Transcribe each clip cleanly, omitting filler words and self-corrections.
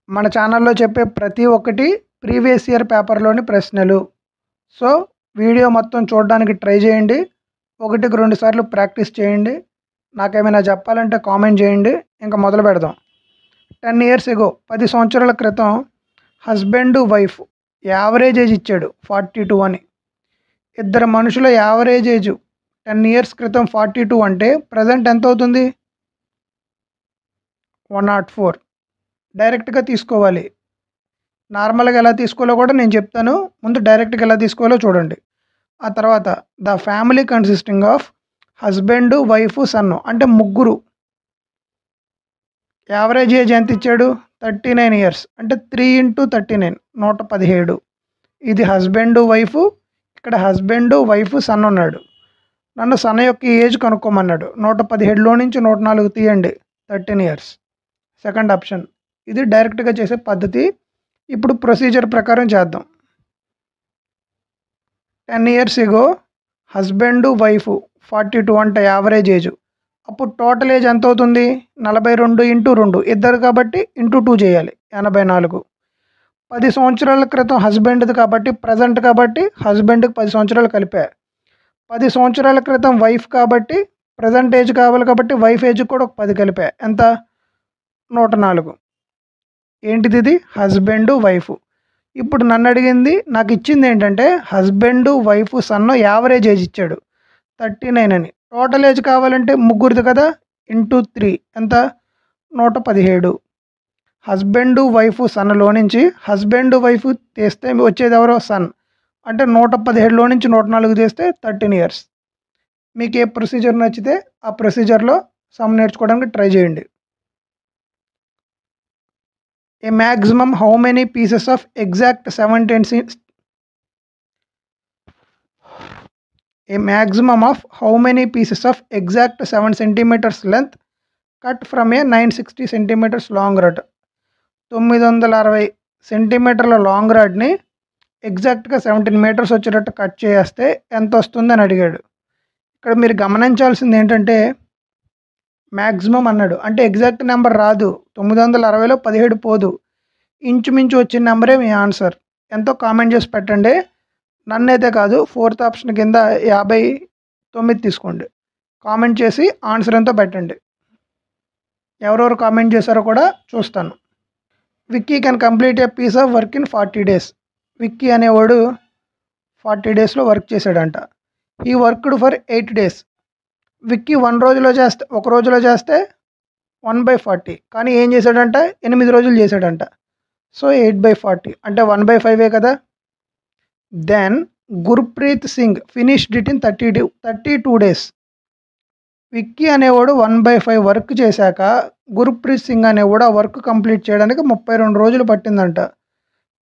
మన ఛానల్లో చెప్పే ప్రతి ఒక్కటి ప్రీవియస్ ఇయర్ పేపర్లోని ప్రశ్నలు. సో వీడియో మొత్తం చూడడానికి ట్రై చేయండి. ఒకటికి 2 సార్లు ప్రాక్టీస్ చేయండి. నాకేమైనా చెప్పాలంటే కామెంట్ చేయండి. ఇంకా మొదలు పెడదాం. 10 ఇయర్స్ ఎగో 10 సంవత్సరాల క్రితం హస్బెండ్ వైఫ్ యావరేజ్ ఏజ్ ఇచ్చాడు 42 అని. ఇద్దరు మనుషుల యావరేజ్ ఏజ్ 10 ఇయర్స్ క్రితం 42 అంటే ప్రజెంట్ ఎంత అవుతుంది? 104. డైరెక్ట్గా తీసుకోవాలి. నార్మల్గా ఎలా తీసుకోవాలో కూడా నేను చెప్తాను. ముందు డైరెక్ట్గా ఎలా తీసుకోవాలో చూడండి. ఆ తర్వాత the family consisting of husband wife son అంటే ముగ్గురు. యావరేజ్ ఏజ్ ఎంత ఇచ్చాడు? 39 ఇయర్స్ అంటే 3 × 39 117. ఇది హస్బెండ్ వైఫ్. ఇక్కడ హస్బెండ్ వైఫ్ సన్ ఉన్నాడు. నన్ను సన్ యొక్క ఏజ్ కనుక్కోమన్నాడు. 117లో నుంచి 104 తీయండి, 13 ఇయర్స్. Second option. ఇది డైరెక్ట్గా చేసే పద్ధతి. ఇప్పుడు ప్రొసీజర్ ప్రకారం చేద్దాం. 10 ఇయర్స్ ఎగో హస్బెండ్ వైఫ్ 42 అంటే యావరేజ్ ఏజ్. అప్పుడు టోటల్ ఏజ్ ఎంత అవుతుంది? 42 × 2 ఇద్దరు కాబట్టి ఇంటూ 2 చేయాలి, 84. 10 సంవత్సరాల క్రితం హస్బెండ్ది కాబట్టి ప్రజెంట్ కాబట్టి హస్బెండ్కి 10 సంవత్సరాలు కలిపా. 10 సంవత్సరాల క్రితం వైఫ్ కాబట్టి ప్రజెంట్ ఏజ్ కావాలి కాబట్టి వైఫ్ ఏజ్ కూడా ఒక 10 కలిపా. ఎంత? 104. ఏంటిది? ఇది హస్బెండ్ వైఫ్. ఇప్పుడు నన్ను అడిగింది, నాకు ఇచ్చింది ఏంటంటే husband wife son average age ఇచ్చాడు 39 అని. టోటల్ ఏజ్ కావాలంటే ముగ్గురిది కదా, ఇంటూ 3 ఎంత? 117. హస్బెండ్ వైఫ్ సన్లో నుంచి హస్బెండ్ వైఫ్ తీస్తే వచ్చేది ఎవరో? సన్. అంటే 117లో నుంచి 104 తీస్తే 13 ఇయర్స్. మీకు ఏ ప్రొసీజర్ నచ్చితే ఆ ప్రొసీజర్లో సమ్ నేర్చుకోవడానికి ట్రై చేయండి. A maximum how many pieces of exact 17 a maximum of how many pieces of exact 7 centimeters length cut from a 960 centimeters long rod. 960 సెంటీమీటర్ల లాంగ్ రాడ్ని ఎగ్జాక్ట్గా 17 మీటర్స్ వచ్చేటట్టు కట్ చేస్తే ఎంత వస్తుందని అడిగాడు. ఇక్కడ మీరు గమనించాల్సింది ఏంటంటే మ్యాక్సిమం అన్నాడు అంటే ఎగ్జాక్ట్ నెంబర్ రాదు. 960లో 17 పోదు. ఇంచుమించు వచ్చిన నెంబరే మీ ఆన్సర్. ఎంతో కామెంట్ చేసి పెట్టండి. నన్నైతే కాదు, 4th ఆప్షన్ కింద 59 తీసుకోండి. కామెంట్ చేసి ఆన్సర్ ఎంతో పెట్టండి. ఎవరెవరు కామెంట్ చేశారో కూడా చూస్తాను. Vicky can complete a piece of work in 40 days. Vicky అనేవాడు 40 daysలో వర్క్ చేశాడంట. ఈ వర్క్డ్ ఫర్ 8 days. విక్కీ ఒక రోజులో చేస్తే 1/40. కానీ ఏం చేశాడంట? 8 రోజులు చేశాడంట. సో 8/40 అంటే 1/5 కదా. Then Gurpreet Singh finished it in 32 days. Vicky అనేవాడు 1/5 వర్క్ చేశాక గుర్ప్రీత్ సింగ్ అనేవాడు ఆ వర్క్ కంప్లీట్ చేయడానికి 32 రోజులు పట్టిందంట.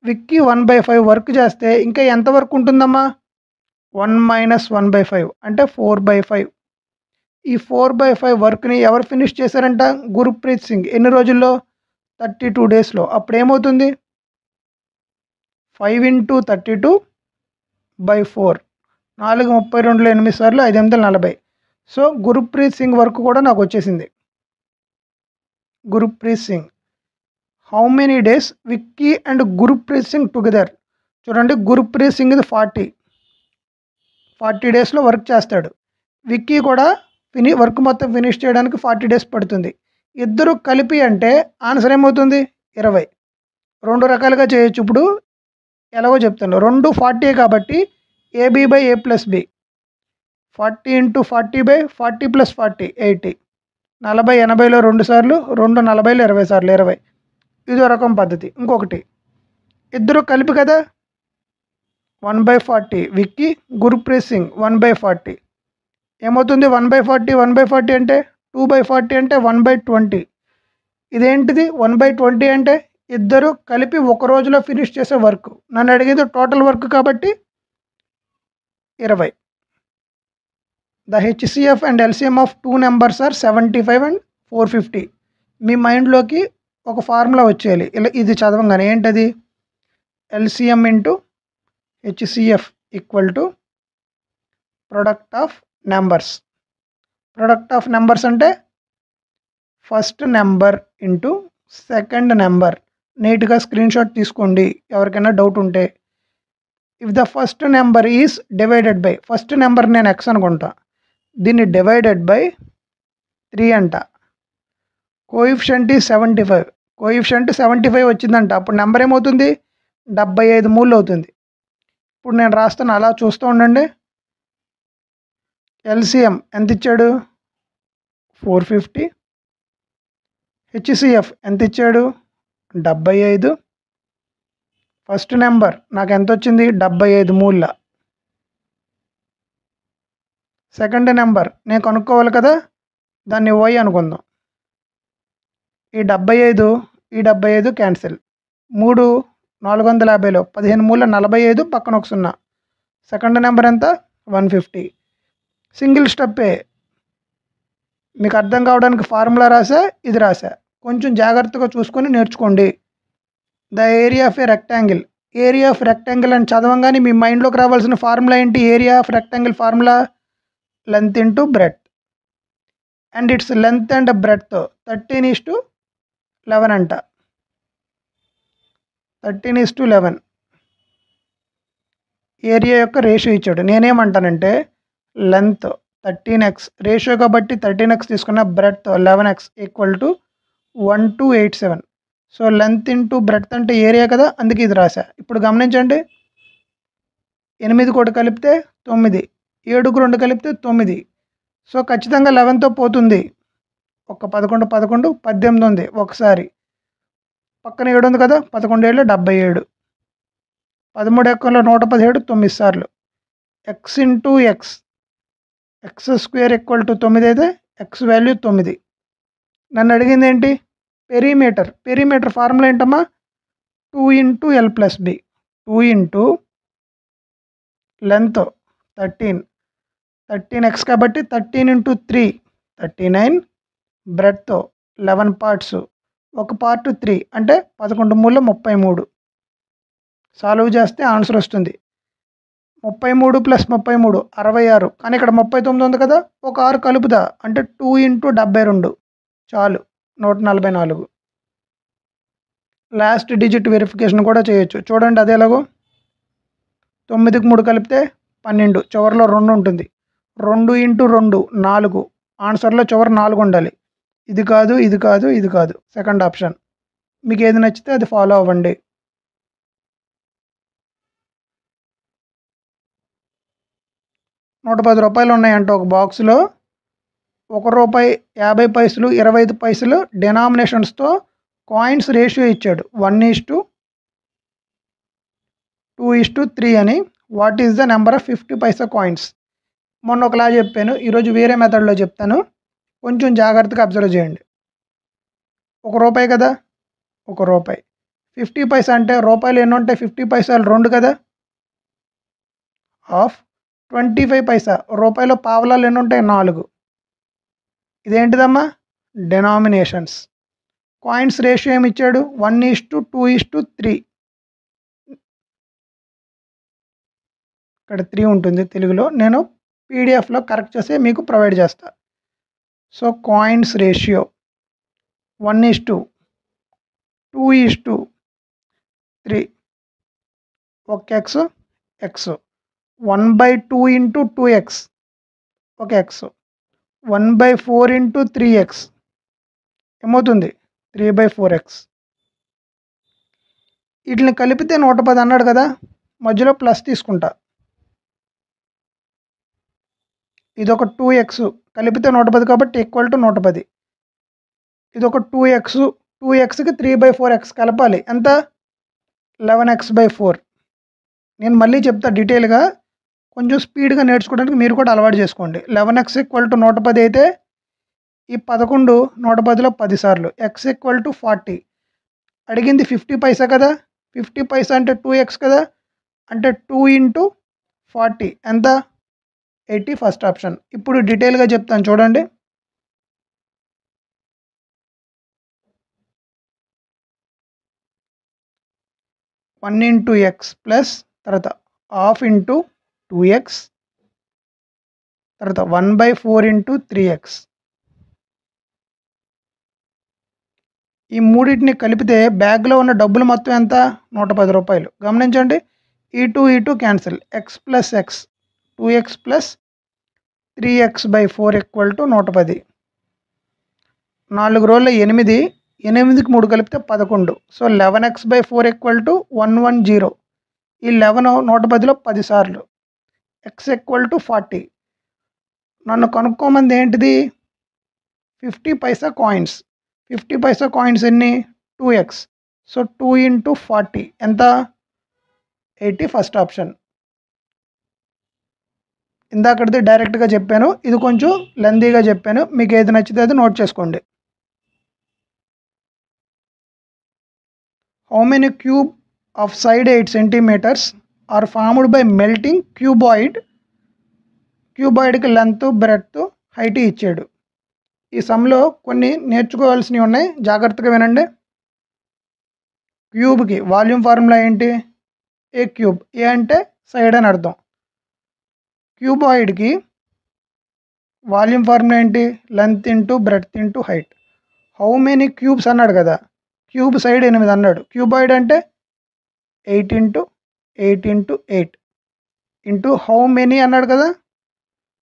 విక్కీ 1/5 వర్క్ చేస్తే ఇంకా ఎంత వర్క్ ఉంటుందమ్మా? 1 - 1/5 అంటే 4/5. ఈ 4/5 వర్క్ని ఎవరు ఫినిష్ చేశారంట? గుర్ప్రీత్ సింగ్. ఎన్ని రోజుల్లో? 32 daysలో. అప్పుడు ఏమవుతుంది? 5 × 32/4. 4 32లో 8 సార్లు 5 8 40. సో గుర్ప్రీత్ సింగ్ వర్క్ కూడా నాకు వచ్చేసింది. Gurpreet Singh. How many days Vicky and Gurpreet Singh together? చూడండి, గుర్ప్రీత్ సింగ్ ఇది 40 daysలో వర్క్ చేస్తాడు. విక్కీ కూడా వర్క్ మొత్తం ఫినిష్ చేయడానికి 40 days పడుతుంది. ఇద్దరు కలిపి అంటే ఆన్సర్ ఏమవుతుంది? 20. 2 రకాలుగా చేయొచ్చు. ఇప్పుడు ఎలాగో చెప్తాను. 2 40 కాబట్టి AB/A+B. 40 × 40/40 + 40 80. 40 80లో 2 సార్లు, 2 40లో 20 సార్లు 20. ఇదో రకం పద్ధతి. ఇంకొకటి, ఇద్దరు కలిపి కదా 1/40. విక్కీ గుర్ప్రీత్ సింగ్ 1/40 ఏమవుతుంది? 1/40 అంటే 2/40 అంటే 1/20. ఇదేంటిది? 1/20 అంటే ఇద్దరు కలిపి ఒక రోజులో ఫినిష్ చేసే వర్క్. నన్ను అడిగేది టోటల్ వర్క్ కాబట్టి 20. The HCF and LCM of 2 numbers are 75 and 450. మీ మైండ్లోకి ఒక ఫార్ములా వచ్చేయాలి. ఇలా ఇది చదవంగానే. ఏంటది? LCM × HCF = product of numbers. Product of numbers అంటే first number into second number నీట్గా స్క్రీన్ షాట్ తీసుకోండి ఎవరికైనా డౌట్ ఉంటే. If the first number is divided by, first number నేను ఎక్స్ అనుకుంటా, దీన్ని డివైడెడ్ బై 3 అంట. కోఎఫిషియంట్ ఈజ్ 75, కోఎఫిషియంట్ 75 వచ్చిందంట. అప్పుడు నెంబర్ ఏమవుతుంది? 75 మూళ్ళు అవుతుంది. ఇప్పుడు నేను రాస్తాను, అలా చూస్తూ ఉండండి. ఎల్సిఎం ఎంత ఇచ్చాడు? 450. హెచ్సిఎఫ్ ఎంత ఇచ్చాడు? 75. ఫస్ట్ నెంబర్ నాకు ఎంత వచ్చింది? 75 మూళ్ళ. సెకండ్ నెంబర్ నేను కనుక్కోవాలి కదా, దాన్ని వై అనుకుందాం. ఈ 75 ఈ 75 క్యాన్సిల్. 3 450లో 15 మూల 45, పక్కన ఒక 0. సెకండ్ నెంబర్ ఎంత? 150. సింగిల్ స్టెప్పే, మీకు అర్థం కావడానికి ఫార్ములా రాసా, ఇది రాసా. కొంచెం జాగ్రత్తగా చూసుకొని నేర్చుకోండి. The area of a rectangle, area of rectangle అని చదవంగానే మీ మైండ్లోకి రావాల్సిన ఫార్ములా ఏంటి? Area of rectangle formula length into breadth. And it's length and breadth 13:11 అంట. 13:11 ఏరియా యొక్క రేషియో ఇచ్చాడు. నేనేమంటానంటే లెంత్ 13x, రేషియో కాబట్టి 13x తీసుకున్న, breadth 11x equal to 1287. So length into breadth అంటే ఏరియా కదా, అందుకే ఇది రాశా. ఇప్పుడు గమనించండి, 8 కూడా కలిపితే 9, 7కు 2 కలిపితే 9. సో ఖచ్చితంగా 11తో పోతుంది. ఒక 11 11 18 ఉంది, ఒకసారి పక్కన 7 ఉంది కదా, 11 7 77. 13 ఎక్కలో 117, 9 సార్లు. X into X, X square equal to 9 అయితే ఎక్స్ వాల్యూ 9. నన్ను అడిగింది ఏంటి? పెరిమీటర్. పెరిమీటర్ ఫార్ములా ఏంటమ్మా? 2 into L plus B. 2 into length 13x కాబట్టి 13 ఇంటూ 3 39, బ్రెడ్త్ 11 పార్ట్స్, ఒక పార్ట్ 3 అంటే 11 మూల 33. సాల్వ్ చేస్తే ఆన్సర్ వస్తుంది. 33 ప్లస్ 33 66. కానీ ఇక్కడ 39 ఉంది కదా, ఒక 6 కలుపుదా అంటే 2 ఇంటూ 72 చాలు, 144. లాస్ట్ డిజిట్ వెరిఫికేషన్ కూడా చేయొచ్చు. చూడండి అది ఎలాగో. 9కి 3 కలిపితే 12, చివరిలో 2 ఉంటుంది. 2 ఇంటూ 2 4, ఆన్సర్లో చివరి 4 ఉండాలి. ఇది కాదు, ఇది కాదు, ఇది కాదు, సెకండ్ ఆప్షన్. మీకు ఏది నచ్చితే అది ఫాలో అవ్వండి. ₹110 ఉన్నాయంట ఒక బాక్స్లో. ₹1, 50 పైసలు, 25 పైసలు డినామినేషన్స్తో కాయిన్స్ రేషియో ఇచ్చాడు 1:2:3 అని. What is the number of 50 Paisa coins? మొన్న ఒకలా చెప్పాను, ఈరోజు వేరే మెథడ్లో చెప్తాను, కొంచెం జాగ్రత్తగా అబ్జర్వ్ చేయండి. ₹1 కదా, ₹1. 50 పైసా అంటే రూపాయలు ఎన్ని ఉంటాయి? 50 పైసలు 2 కదా. ఆఫ్ 25 పైసా, రూపాయలు పావలాలు ఎన్ని ఉంటాయి? 4. ఇదేంటిదమ్మా? డినామినేషన్స్. కాయిన్స్ రేషియో ఏమి ఇచ్చాడు? 1:2:3. ఇక్కడ 3 ఉంటుంది తెలుగులో, నేను పీడిఎఫ్లో కరెక్ట్ చేసి మీకు ప్రొవైడ్ చేస్తా. So coins ratio 1:2:3. ఒక ఎక్స్, 1/2 ఇంటూ 2x, ఒక ఎక్స్. 1/4 ఇంటూ 3x ఏమవుతుంది? 3/4x. వీటిని కలిపితే 110 అన్నాడు కదా, మధ్యలో ప్లస్ తీసుకుంటా. ఇదొక 2x కలిపితే 110 కాబట్టి ఈక్వల్ టు 110. ఇదొక 2x, 2xకి 3/4x కలపాలి, ఎంత? 11x/4. నేను మళ్ళీ చెప్తా డీటెయిల్గా, కొంచెం స్పీడ్గా నేర్చుకోవడానికి మీరు కూడా అలవాటు చేసుకోండి. 11x ఈక్వల్ టు 110 అయితే ఈ 11 110లో 10 సార్లు, x ఈక్వల్ టు 40. అడిగింది 50 పైసా కదా, 50 పైసా అంటే 2x కదా, అంటే 2 ఇంటూ 40 ఎంత? 80, ఫస్ట్ ఆప్షన్. ఇప్పుడు డీటెయిల్గా చెప్తాను చూడండి. వన్ ఇంటూ ఎక్స్ ప్లస్ తర్వాత హాఫ్ ఇంటూ 2x, తర్వాత 1/4 ఇంటూ 3x. ఈ మూడింటిని కలిపితే బ్యాగ్లో ఉన్న డబ్బులు మొత్తం ఎంత? 110 రూపాయలు. గమనించండి, ఈ two cancel. X plus X 2x plus 3x/4 = 110. 4 రోజుల్లో 8, 8కి 3 కలిపితే 11. So 11x/4 = 110. ఈ 11 110లో 10 సార్లు. x = 40. నన్ను కనుక్కోమంది ఏంటిది? 50 పైసా కాయిన్స్. 50 పైసా కాయిన్స్ ఎన్ని? 2x. సో 2 × 40 ఎంత? 80. First option. ఇందాకటిది డైరెక్ట్గా చెప్పాను, ఇది కొంచెం లెందీగా చెప్పాను. మీకు ఏది నచ్చితే అది నోట్ చేసుకోండి. How many cube of side 8 centimetres are formed by melting cuboid? క్యూబాయిడ్కి లెంత్, బ్రెడ్త్, హైట్ ఇచ్చాడు. ఈ సమ్లో కొన్ని నేర్చుకోవాల్సినవి ఉన్నాయి, జాగ్రత్తగా వినండి. క్యూబ్కి వాల్యూమ్ ఫార్ములా ఏంటి? ఏ క్యూబ్. ఏ అంటే సైడ్ అని అర్థం. క్యూబాయిడ్కి వాల్యూమ్ ఫార్ములా ఏంటి? Length into breadth into height. How many cubes అన్నాడు కదా, క్యూబ్ సైడ్ 8 అన్నాడు. క్యూబాయిడ్ అంటే 8 × 8 × 8 ఇంటూ హౌ మెనీ అన్నాడు కదా,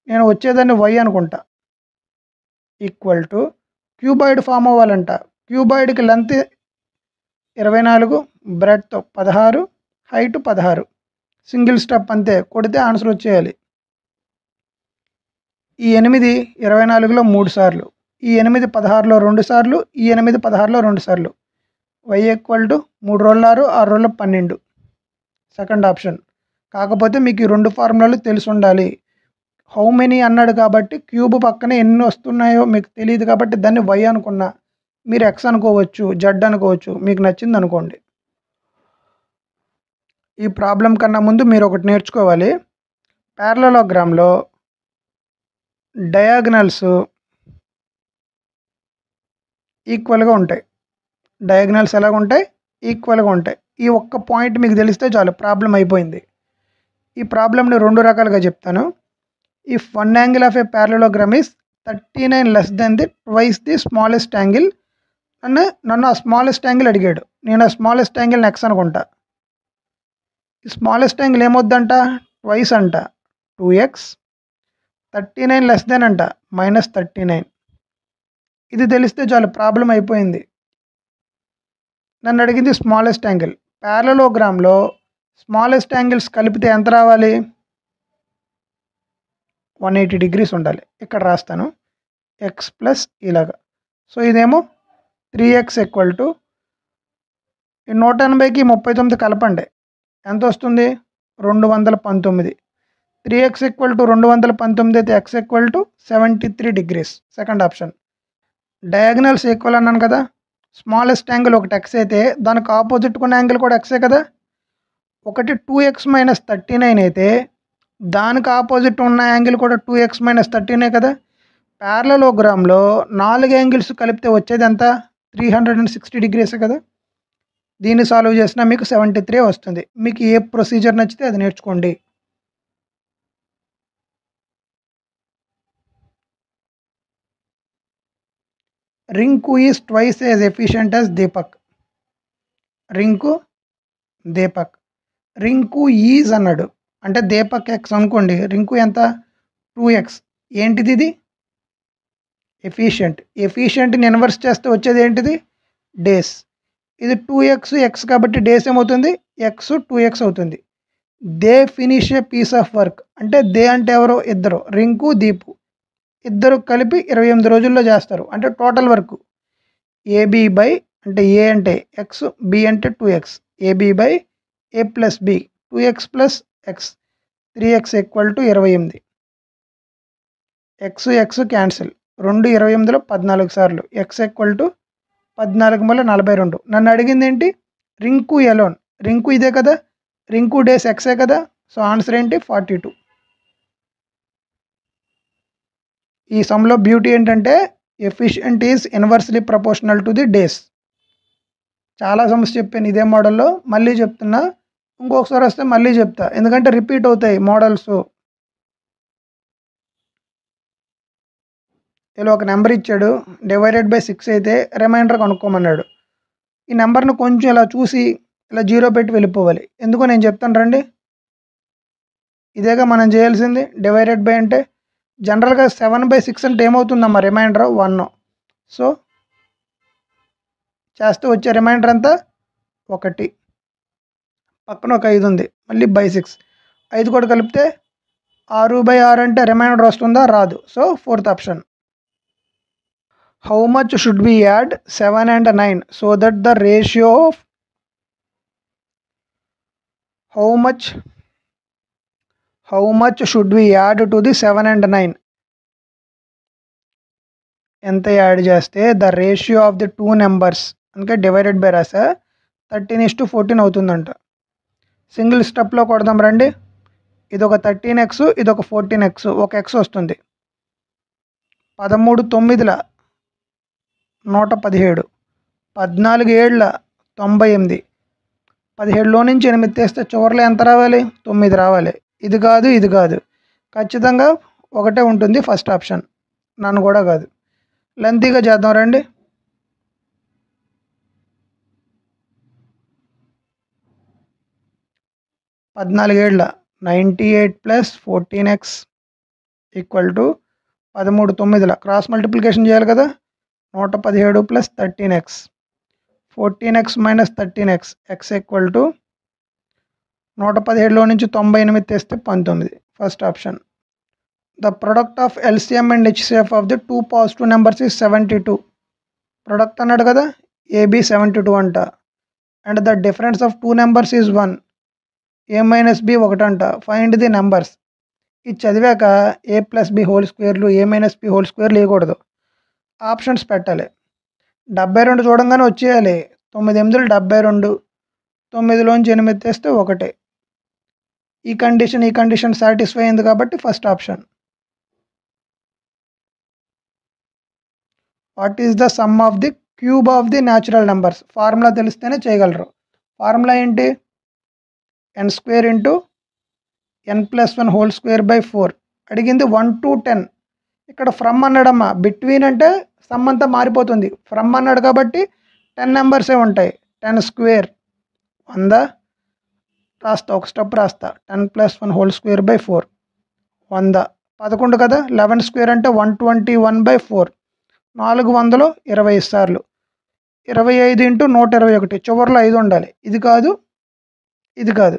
నేను వచ్చేదాన్ని y అనుకుంటా, ఈక్వల్ టు క్యూబాయిడ్ ఫామ్ అవ్వాలంట. క్యూబాయిడ్కి length 24, breadth 16, height 16. Single step అంతే, కొడితే ఆన్సర్ వచ్చేయాలి. ఈ 8 24లో 3 సార్లు, ఈ 8 16లో 2 సార్లు, ఈ 8 16లో 2 సార్లు. y = 3 రోజులు 6, 6 రోజులు 12. Second option. కాకపోతే మీకు ఈ 2 ఫార్ములాలు తెలిసి ఉండాలి. హౌ మెనీ అన్నాడు కాబట్టి క్యూబ్ పక్కన ఎన్ని వస్తున్నాయో మీకు తెలియదు కాబట్టి దాన్ని y అనుకున్నా. మీరు x అనుకోవచ్చు, z అనుకోవచ్చు, మీకు నచ్చింది అనుకోండి. ఈ ప్రాబ్లం కన్నా ముందు మీరు ఒకటి నేర్చుకోవాలి. ప్యారలలోగ్రామ్లో డయాగ్నల్స్ ఈక్వల్గా ఉంటాయి. డయాగ్నల్స్ ఎలాగ ఉంటాయి? ఈక్వల్గా ఉంటాయి. ఈ ఒక్క పాయింట్ మీకు తెలిస్తే చాలు, ప్రాబ్లం అయిపోయింది. ఈ ప్రాబ్లంని 2 రకాలుగా చెప్తాను. If one angle of A parallelogram is 39 less than the twice the smallest angle. నన్ను ఆ స్మాలెస్ట్ యాంగిల్ అడిగాడు. నేను ఆ స్మాలెస్ట్ యాంగిల్ని x అనుకుంటా. ఈ స్మాలెస్ట్ యాంగిల్ ఏమొద్దంట? ట్వైస్ అంట, 2x. 39 less than అంట, -39. ఇది తెలిస్తే చాలు, ప్రాబ్లం అయిపోయింది. నన్ను అడిగింది స్మాలెస్ట్ యాంగిల్. ప్యారలలోగ్రామ్లో స్మాలెస్ట్ యాంగిల్స్ కలిపితే ఎంత రావాలి? 180 degrees ఉండాలి. ఇక్కడ రాస్తాను, x ప్లస్ ఇలాగా. సో ఇదేమో 3x = 180కి 39 కలపండి, ఎంత వస్తుంది? 219. 3x = 219 అయితే x = 73 degrees. Second option. Diagonals equal అన్నాను కదా, స్మాలెస్ట్ యాంగిల్ ఒకటి x అయితే దానికి ఆపోజిట్ ఉన్న యాంగిల్ కూడా x కదా. ఒకటి 2x - 39 అయితే దానికి ఆపోజిట్ ఉన్న యాంగిల్ కూడా 2x - 39 కదా. ప్యారలలోగ్రామ్లో 4 యాంగిల్స్ కలిపితే వచ్చేది ఎంత? 360 degrees కదా. దీన్ని సాల్వ్ చేసినా మీకు 73 వస్తుంది. మీకు ఏ ప్రొసీజర్ నచ్చితే అది నేర్చుకోండి. Rinku is twice as efficient as Deepak. Rinku, Deepak. Rinku is అన్నాడు అంటే దీపక్ x అనుకోండి. రింకు ఎంత? 2x. ఏంటిది ఇది? ఎఫిషియంట్. ఎఫిషియంట్ని ఇన్వర్స్ చేస్తే వచ్చేది ఏంటిది? డేస్. ఇది 2x x కాబట్టి డేస్ ఏమవుతుంది? x 2x అవుతుంది. They finish a piece of work అంటే దే అంటే ఎవరు? ఇద్దరు, రింకు, దీపు. ఇద్దరు కలిపి 28 రోజుల్లో చేస్తారు. అంటే టోటల్ వర్క్ ఏబి బై, అంటే ఏ అంటే x, బి అంటే 2x. AB by A plus B, 2x plus x, 3x = 28. x cancel. 2 28లో 14 సార్లు. x = 14 × 42. నన్ను అడిగింది ఏంటి? రింకు ఎలోన్. రింకు ఇదే కదా, రింకు డేస్ ఎక్సే కదా. సో ఆన్సర్ ఏంటి? 42. ఈ సమ్లో బ్యూటీ ఏంటంటే efficient is inversely proportional to the days. చాలా సమ్స్ చెప్పాను ఇదే మోడల్లో, మళ్ళీ చెప్తున్నా. ఇంకొకసారి వస్తే మళ్ళీ చెప్తా, ఎందుకంటే రిపీట్ అవుతాయి మోడల్స్. ఇలా ఒక నెంబర్ ఇచ్చాడు, డివైడెడ్ బై 6 అయితే రిమైండర్ కనుక్కోమన్నాడు. ఈ నెంబర్ని కొంచెం ఇలా చూసి ఇలా 0 పెట్టి వెళ్ళిపోవాలి. ఎందుకో నేను చెప్తాను రండి. ఇదేగా మనం చేయాల్సింది. డివైడెడ్ బై అంటే జనరల్గా 7/6 అంటే ఏమవుతుందమ్మా రిమైండర్ 1. సో చేస్తే వచ్చే రిమైండర్ ఎంత 1. పక్కన ఒక 5 ఉంది, మళ్ళీ బై 6. 5 కూడా కలిపితే 6/6 అంటే రిమైండర్ వస్తుందా? రాదు. So 4th option. How much should we add 7 and 9 so that the ratio of how much should we add to the 7 and 9? ఎంత యాడ్ చేస్తే the ratio of the 2 numbers, అందుకే డివైడెడ్ బై రాసా, 13:14 అవుతుందంట. Single స్టెప్లో కొడదాం రండి. ఇదొక 13x, ఇదొక 14x, ఒక x వస్తుంది. 13 9 117, 14 7 98, 17లో నుంచి 8 తీస్తే చివరిలో ఎంత రావాలి? 9 రావాలి. ఇది కాదు, ఇది కాదు, ఖచ్చితంగా ఒకటే ఉంటుంది ఫస్ట్ ఆప్షన్, నన్ను కూడా కాదు. లెంతీగా చేద్దాం రండి. 14 7 98 plus 14x equal to 13 9 cross multiplication చేయాలి కదా. 117 plus 13x, 14x minus 13x, x equal to 117లో నుంచి 98 తీస్తే 19, first option. The product of LCM and HCF of the 2 positive numbers is 72. ప్రొడక్ట్ అన్నాడు కదా, ఏబి 72 అంట. And the difference of 2 numbers is 1, A minus B 1 అంట. Find the numbers. ఇది చదివాక A plus B whole స్క్వేర్లు, A minus B whole స్క్వేర్లు వేయకూడదు, options పెట్టాలి. 72 చూడంగానే వచ్చేయాలి. 9 8 72, 9లోంచి 8 తీస్తే 1. ఈ కండిషన్ సాటిస్ఫై అయింది కాబట్టి first option. What is the sum of the cube of the natural numbers? Formula తెలిస్తేనే చేయగలరు. ఫార్ములా ఏంటి? n² into n+1 whole square by 4. అడిగింది 1 to 10. ఇక్కడ ఫ్రమ్ అన్నాడమ్మా, బిట్వీన్ అంటే సమ్ అంతా మారిపోతుంది. ఫ్రమ్ అన్నాడు కాబట్టి 10 నెంబర్సే ఉంటాయి. 10² 100 రాస్తా, ఒక స్టెప్ రాస్తా. 10+1 హోల్ స్క్వేర్ బై 4 100. 11 కదా, 11² అంటే 121/4. 420 సార్లు 25 ఇంటూ 121. చివరిలో 5 ఉండాలి. ఇది కాదు, ఇది కాదు.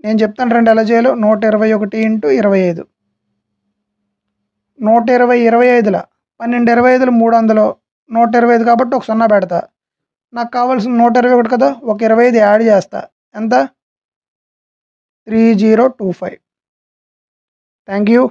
నేను చెప్తాను రండి ఎలా చేయాలో. 121 ఇంటూ 25, 120 25 12 25 300, 125 కాబట్టి ఒక 0 పెడతా. నాకు కావాల్సిన 121 కదా, ఒక 25 యాడ్ చేస్తా. ఎంత? 3025. Thank you.